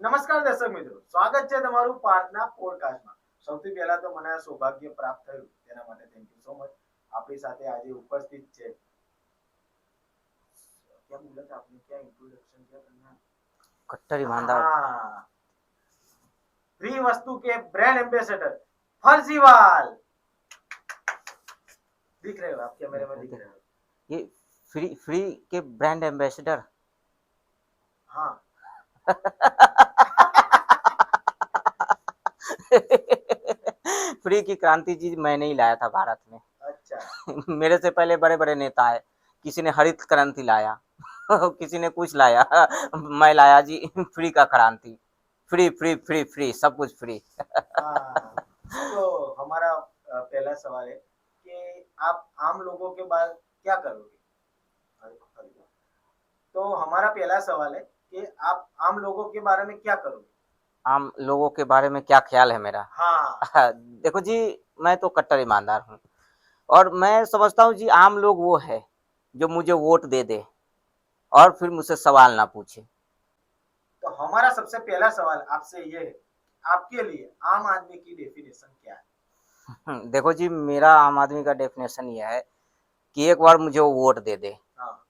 નમસ્કાર દર્શક મિત્રો, સ્વાગત છે તમારું પાર્થના પોડકાસ્ટમાં. સૌથી પહેલા તો મને આ સૌભાગ્ય પ્રાપ્ત થયું તેના માટે થેન્ક યુ સો મચ. આપણી સાથે આજે ઉપસ્થિત છે. क्या बोला था आपने, क्या इंट्रोडक्शन किया करना? कट्टर ईमानदार। हाँ, फ्री वस्तु के ब्रांड एम्बेसडर फर्जीवाल। दिख रहे हो आप कैमरे में, दिख रहे हो? ये फ्री फ्री के ब्रांड एम्बेसडर। हाँ। फ्री की क्रांति जी मैंने ही लाया था भारत में। अच्छा। मेरे से पहले बड़े बड़े नेता है, किसी ने हरित क्रांति लाया किसी ने कुछ लाया मैं लाया जी फ्री का क्रांति। फ्री फ्री फ्री फ्री सब कुछ फ्री। हाँ, तो हमारा पहला सवाल है कि आप आम लोगों के बाद क्या करोगे? तो हमारा पहला सवाल है कि आप आम लोगों के बारे में क्या करोगे? आम लोगों के बारे में क्या ख्याल है मेरा? हाँ। देखो जी, मैं तो कट्टर ईमानदार हूँ और मैं समझता हूँ जी आम लोग वो है जो मुझे वोट दे दे और फिर मुझसे सवाल ना पूछे। तो हमारा सबसे पहला सवाल आपसे ये है, आपके लिए आम आदमी की डेफिनेशन क्या है? देखो जी, मेरा आम आदमी का डेफिनेशन ये है कि एक बार मुझे वो वोट दे दे हाँ।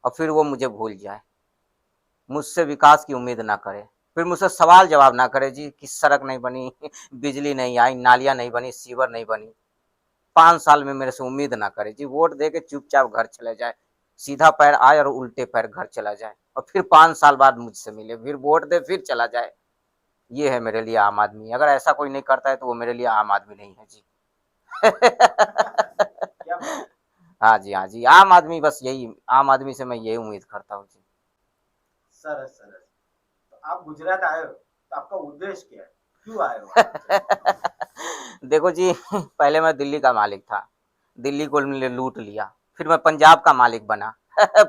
और फिर वो मुझे भूल जाए, मुझसे विकास की उम्मीद ना करे, फिर मुझसे सवाल जवाब ना करे जी कि सड़क नहीं बनी, बिजली नहीं आई, नालियां नहीं बनी, सीवर नहीं बनी। 5 साल में मेरे से उम्मीद ना करे जी, वोट दे के चुपचाप घर चले जाए, सीधा पैर आए और उल्टे पैर घर चला जाए और फिर 5 साल बाद मुझसे मिले, फिर वोट दे फिर चला जाए। ये है मेरे लिए आम आदमी। अगर ऐसा कोई नहीं करता है तो वो मेरे लिए आम आदमी नहीं है जी। क्या बात है? हाँ जी, हाँ जी, आम आदमी बस यही, आम आदमी से मैं यही उम्मीद करता हूँ जी। सरस सरस। तो आप गुजरात आए हो तो आपका उद्देश्य क्या है, क्यों आए हो आप? देखो जी, पहले मैं दिल्ली का मालिक था, दिल्ली को लूट लिया, फिर मैं पंजाब का मालिक बना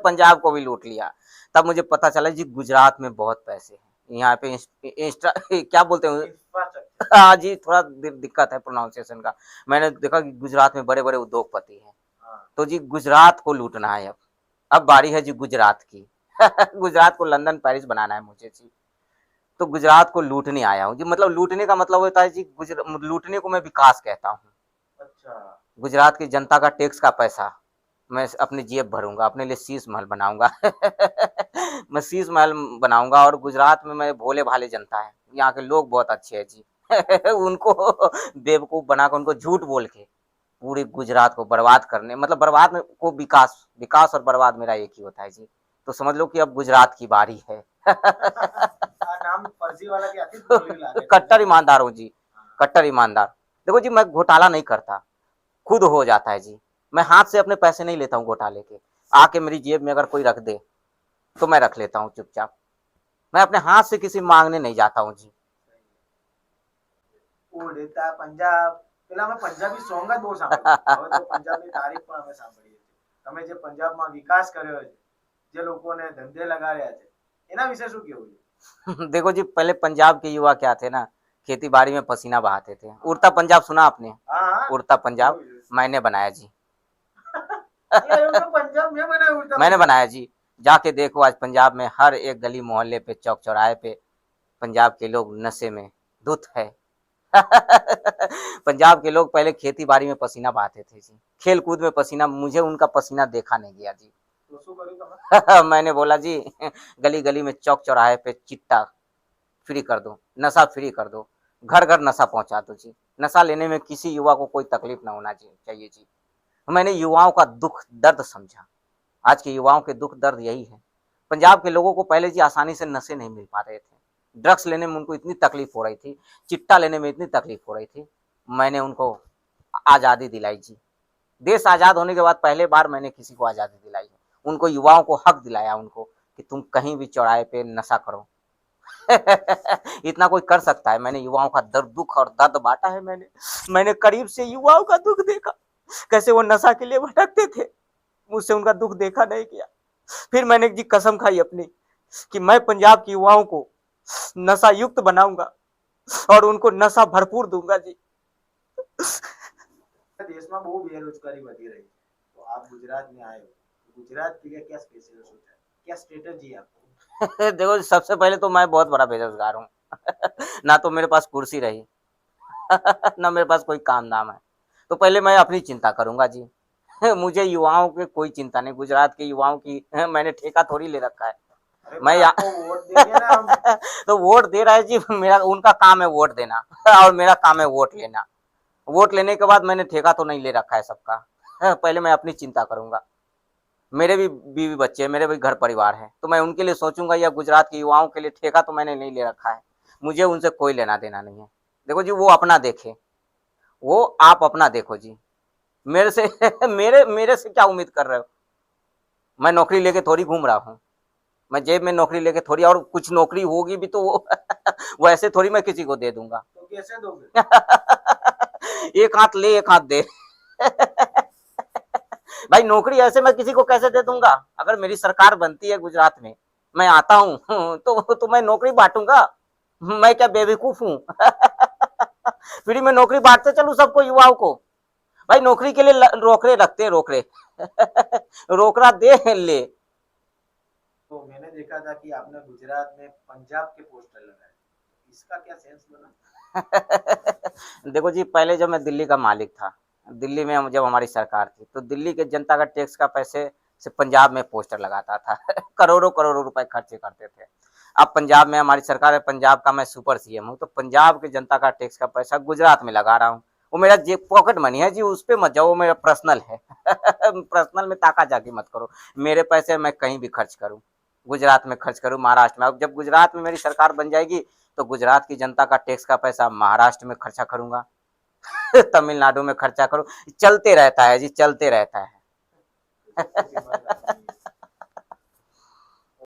पंजाब को भी लूट लिया। तब मुझे पता चला जी गुजरात में बहुत पैसे हैं, यहाँ पे इंस्टा क्या बोलते हैं। इंफ्रास्ट्रक्चर। हाँ जी, थोड़ा दिक्कत है प्रोनाउंसिएशन का। मैंने देखा कि गुजरात में बड़े बड़े उद्योगपति हैं, हाँ। तो जी गुजरात को लूटना है अब बारी है जी गुजरात की गुजरात को लंदन पेरिस बनाना है मुझे जी। तो गुजरात को लूटने आया हूँ जी। मतलब लूटने का मतलब होता है जी, लूटने को मैं विकास कहता हूँ। अच्छा। गुजरात की जनता का टैक्स का पैसा मैं अपनी जेब भरूंगा, अपने लिए शीश महल बनाऊंगा मैं शीश महल बनाऊंगा और गुजरात में मैं भोले भाले जनता है, यहाँ के लोग बहुत अच्छे हैं जी उनको बेवकूफ बनाकर, उनको झूठ बोल के पूरे गुजरात को बर्बाद करने, मतलब बर्बाद को विकास, विकास और बर्बाद मेरा एक ही होता है जी। तो समझ लो कि अब गुजरात की बारी है नाम फर्जी वाला क्या थी, बोल भी लागे कट्टर पंजाबी। ईमानदार हूँ जी, हाँ। कट्टर ईमानदार। देखो जी, मैं घोटाला नहीं करता, खुद हो जाता है जी। मैं हाथ से अपने पैसे नहीं लेता हूँ घोटाले के, आके मेरी जेब में अगर कोई रख दे तो मैं रख लेता हूँ चुपचाप। मैं अपने हाथ से किसी मांगने नहीं जाता हूँ जी। ઉડતા પંજાબ, પેલા અમે પંજાબી સોંગ જ બહુ સાંભળ્યું. હવે તો પંજાબની તારીફ પણ અમે સાંભળીએ છીએ. તમે જે પંજાબમાં વિકાસ કર્યો છે, જે લોકોને ધંધે લગાડ્યા છે, એના વિશે શું કેવું છે? देखो जी, पहले पंजाब के युवा क्या थे ना, खेती बाड़ी में पसीना बहाते थे। उड़ता पंजाब सुना आपने? हाँ हाँ, उड़ता पंजाब જોયું છે. मैंने बनाया जी ये लोग तो पंजाब में बना उड़ता मैंने पंजाब. बनाया जी। जाके देखो आज पंजाब में हर एक गली मोहल्ले पे, चौक चौराहे पे पंजाब के लोग नशे में धुत है पंजाब के लोग पहले खेती बाड़ी में पसीना बहाते थे जी, खेल कूद में पसीना, मुझे उनका पसीना देखा नहीं गया जी। તો શું કર્યું તમે? मैंने बोला जी गली गली में, चौक चौराहे पे चिट्टा फ्री कर दो, नशा फ्री कर दो, घर घर नशा पहुंचा दो जी। नशा लेने में किसी युवा को कोई तकलीफ ना होना चाहिए जी। मैंने युवाओं का दुख दर्द समझा। आज के युवाओं के दुख दर्द यही है। पंजाब के लोगों को पहले जी आसानी से नशे नहीं मिल पा रहे थे, ड्रग्स लेने में उनको इतनी तकलीफ हो रही थी, चिट्टा लेने में इतनी तकलीफ हो रही थी। मैंने उनको आज़ादी दिलाई जी। देश आज़ाद होने के बाद पहले बार मैंने किसी को आज़ादी दिलाई है, उनको युवाओं को हक दिलाया उनको कि तुम कहीं भी चौराहे पे नशा करो इतना कोई कर सकता है। मैंने युवाओं का दर्द, दुख और दर्द बांटा है। मैंने करीब से युवाओं का दुख देखा, कैसे वो नशा के लिए भटकते थे, मुझसे उनका दुख देखा नहीं किया। फिर मैंने जी कसम खाई अपनी कि मैं पंजाब के युवाओं को नशा युक्त बनाऊंगा और उनको नशा भरपूर दूंगा जी। દેશમાં બહુ બેરોજગારી વધી રહી છે, તો આપ ગુજરાત में आए हो, तो गुजरात के लिए क्या स्पेशल सोचा है, क्या स्ट्रेटेजी है आपको? देखो सबसे पहले तो मैं बहुत बड़ा बेरोजगार हूँ। ना तो मेरे पास कुर्सी रही, ना मेरे पास कोई काम धाम है। तो पहले मैं अपनी चिंता करूंगा जी। मुझे युवाओं की कोई चिंता नहीं, गुजरात के युवाओं की मैंने ठेका थोड़ी ले रखा है। अरे मैं पर यहाँ आपको वोट देंगे ना हम। तो वोट दे रहा है जी, मेरा उनका काम है वोट देना और मेरा काम है वोट लेना। वोट लेने के बाद मैंने ठेका तो नहीं ले रखा है सबका। पहले मैं अपनी चिंता करूंगा। मेरे भी बीवी बच्चे हैं, मेरे भी घर परिवार है, तो मैं उनके लिए सोचूंगा, या गुजरात के युवाओं के लिए ठेका तो मैंने नहीं ले रखा है। मुझे उनसे कोई लेना देना नहीं है। देखो जी, वो अपना देखे, वो आप अपना देखो जी। मेरे से मेरे मेरे से क्या उम्मीद कर रहे हो? मैं नौकरी लेके थोड़ी घूम रहा हूँ। मैं जेब में नौकरी लेके थोड़ी, और कुछ नौकरी होगी भी तो वो वैसे थोड़ी मैं किसी को दे दूंगा। तो कैसे दोगे? एक हाथ ले एक हाथ दे। भाई नौकरी ऐसे मैं किसी को कैसे दे दूंगा? अगर मेरी सरकार बनती है गुजरात में, मैं आता हूँ तो मैं नौकरी बांटूंगा। मैं क्या बेवकूफ हूँ? फ्री में नौकरी बांटते चलू सबको, युवाओं को। भाई नौकरी के लिए रोकड़े रखते हैं, रोकड़े। रोकड़ा दे ले। तो मैंने देखा था कि आपने गुजरात में पंजाब के पोस्टर लगाए, इसका क्या सेंस बना? देखो जी, पहले जब मैं दिल्ली का मालिक था, दिल्ली में जब हमारी सरकार थी, तो दिल्ली के जनता का टैक्स का पैसे से पंजाब में पोस्टर लगाता था। करोड़ों करोड़ों रुपए खर्चे करते थे। अब पंजाब में हमारी सरकार है, पंजाब का मैं सुपर सीएम हूँ, तो पंजाब की जनता का टैक्स का पैसा गुजरात में लगा रहा हूँ। वो मेरा जेब पॉकेट मनी है जी, उस पे मत जाओ, वो मेरा पर्सनल है। पर्सनल में ताका जाकी मत करो। मेरे पैसे मैं कहीं भी खर्च करूँ, गुजरात में खर्च करूँ, महाराष्ट्र में। अब जब गुजरात में मेरी सरकार बन जाएगी, तो गुजरात की जनता का टैक्स का पैसा महाराष्ट्र में खर्चा करूंगा। तमिलनाडु में खर्चा करूँ। चलते रहता है जी, चलते रहता है। तो सबको दिमाग लगानी है।